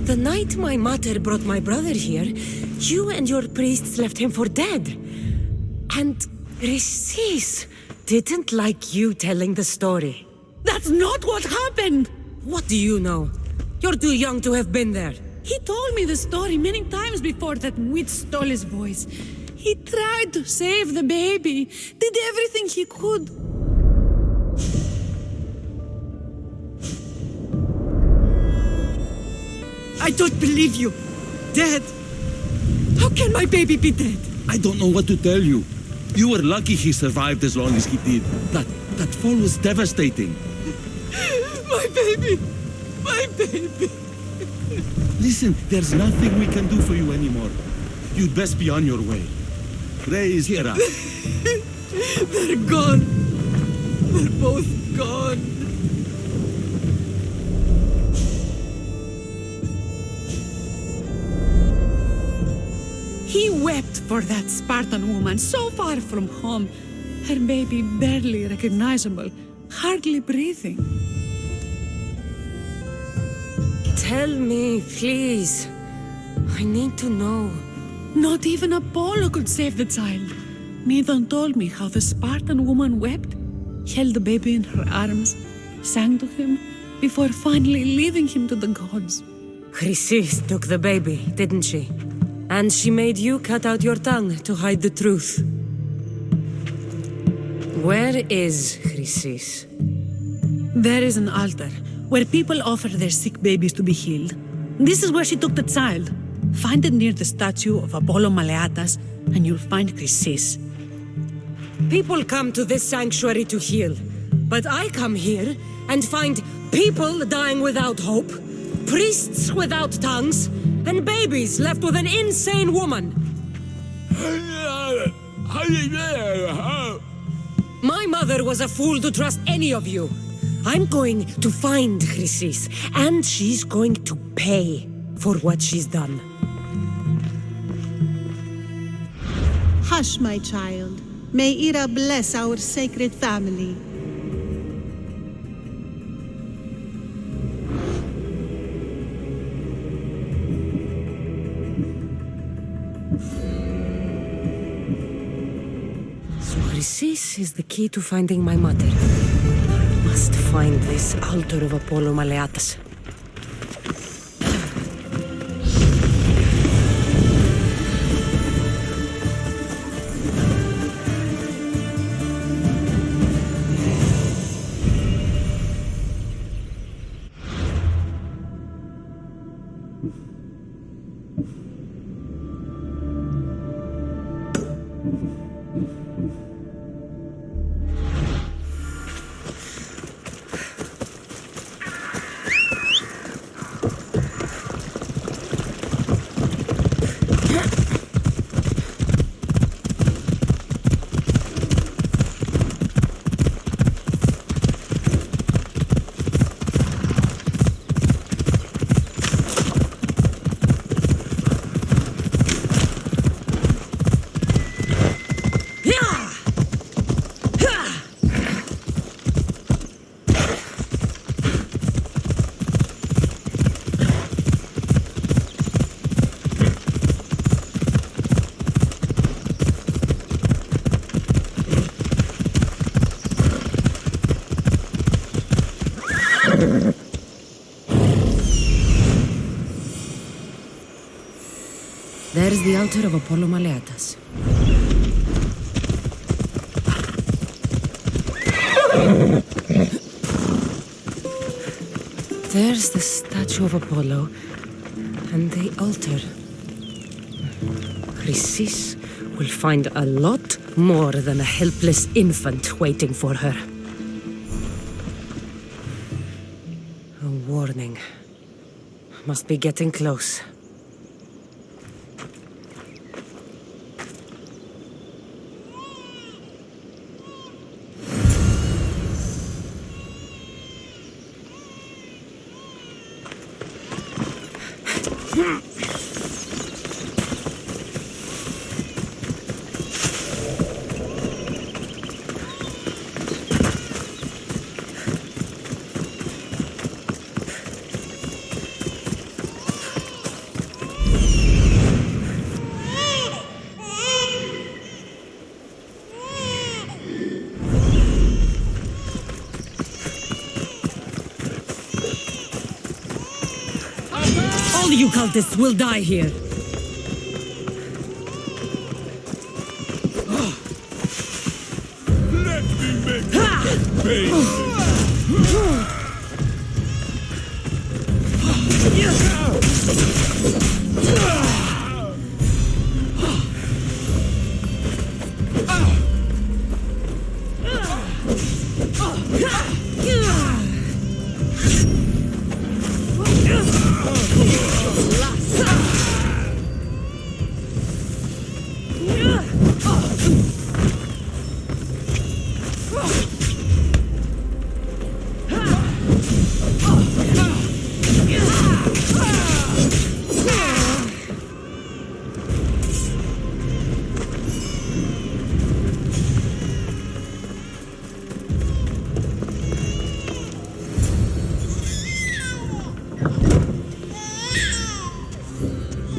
The night my mater brought my brother here, you and your priests left him for dead. And Chrysis didn't like you telling the story.
That's not what happened!
What do you know? You're too young to have been there.
He told me the story many times before that witch stole his voice. He tried to save the baby, did everything he could.
I don't believe you. Dead? How can my baby be dead?
I don't know what to tell you. You were lucky he survived as long as he did. That fall was devastating.
My baby! My baby!
Listen, there's nothing we can do for you anymore. You'd best be on your way. Praise Hera.
They're gone. They're both gone. He wept for that Spartan woman so far from home. Her baby barely recognizable, hardly breathing.
Tell me, please. I need to know.
Not even Apollo could save the child. Midon told me how the Spartan woman wept, held the baby in her arms, sang to him, before finally leaving him to the gods.
Chrysis took the baby, didn't she? And she made you cut out your tongue to hide the truth. Where is Chrysis?
There is an altar where people offer their sick babies to be healed. This is where she took the child. Find it near the statue of Apollo Maleatas, and you'll find Chrysis.
People come to this sanctuary to heal, but I come here and find people dying without hope, priests without tongues, and babies left with an insane woman. My mother was a fool to trust any of you. I'm going to find Chrysis, and she's going to pay for what she's done.
Hush, my child. May Ira bless our sacred family.
So Chrysis is the key to finding my mother. I must find this altar of Apollo Maleatas. There's the altar of Apollo Maleatas. There's the statue of Apollo and the altar. Chrysis will find a lot more than a helpless infant waiting for her. A warning. Must be getting close. All you cultists will die here.
Let me make you pay.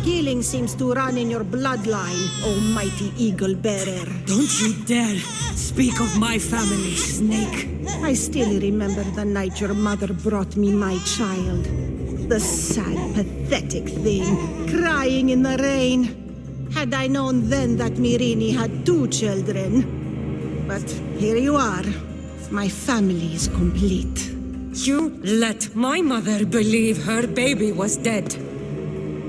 Killing seems to run in your bloodline, oh mighty eagle bearer.
Don't you dare speak of my family, Snake.
I still remember the night your mother brought me my child. The sad, pathetic thing, crying in the rain. Had I known then that Mirini had 2 children. But here you are. My family is complete.
You let my mother believe her baby was dead.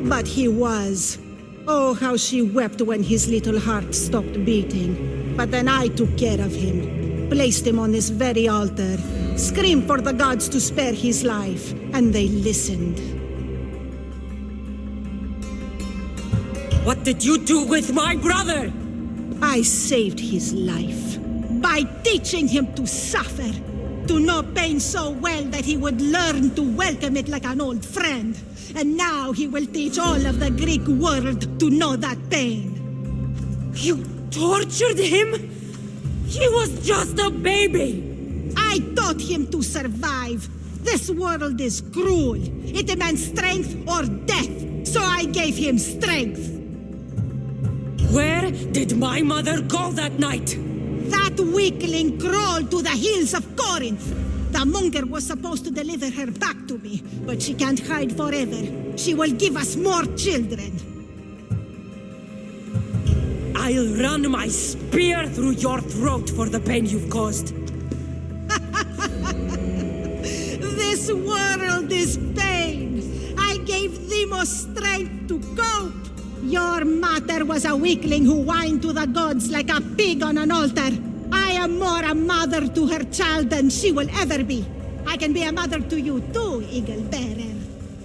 But he was. Oh, how she wept when his little heart stopped beating. But then I took care of him, placed him on this very altar, screamed for the gods to spare his life, and they listened.
What did you do with my brother?
I saved his life by teaching him to suffer, to know pain so well that he would learn to welcome it like an old friend. And now he will teach all of the Greek world to know that pain.
You tortured him? He was just a baby!
I taught him to survive. This world is cruel. It demands strength or death. So I gave him strength.
Where did my mother go that night?
That weakling crawled to the hills of Corinth. The monger was supposed to deliver her back to me, but she can't hide forever. She will give us more children.
I'll run my spear through your throat for the pain you've caused.
This world is pain. I gave Demos strength to cope. Your mater was a weakling who whined to the gods like a pig on an altar. I am more a mother to her child than she will ever be. I can be a mother to you too, Eagle Bearer.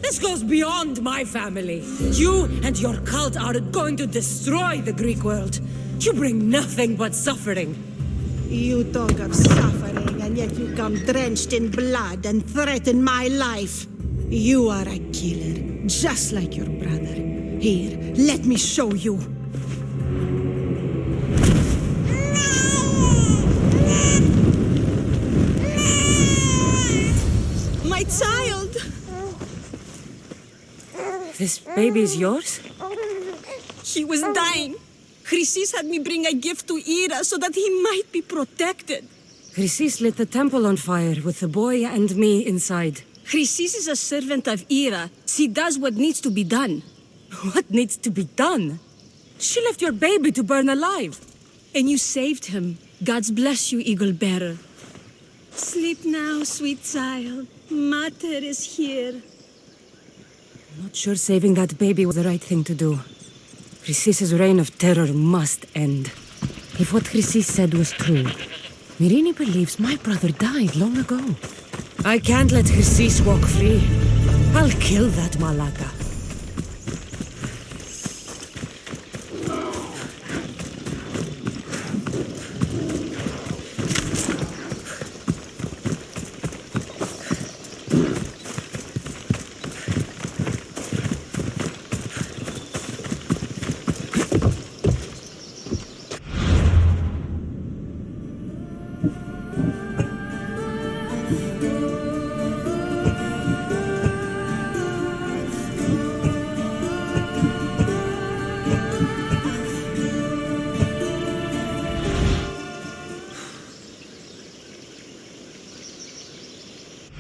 This goes beyond my family. You and your cult are going to destroy the Greek world. You bring nothing but suffering.
You talk of suffering, and yet you come drenched in blood and threaten my life. You are a killer, just like your brother. Here, let me show you.
My child! This baby is yours?
He was dying. Chrysis had me bring a gift to Ira so that he might be protected.
Chrysis lit the temple on fire with the boy and me inside.
Chrysis is a servant of Ira. She does what needs to be done.
What needs to be done? She left your baby to burn alive.
And you saved him. God's bless you, Eagle Bearer. Sleep now, sweet child. Mater is here.
I'm not sure saving that baby was the right thing to do. Chrysis' reign of terror must end. If what Chrysis said was true, Myrine believes my brother died long ago. I can't let Chrysis walk free. I'll kill that Malaka.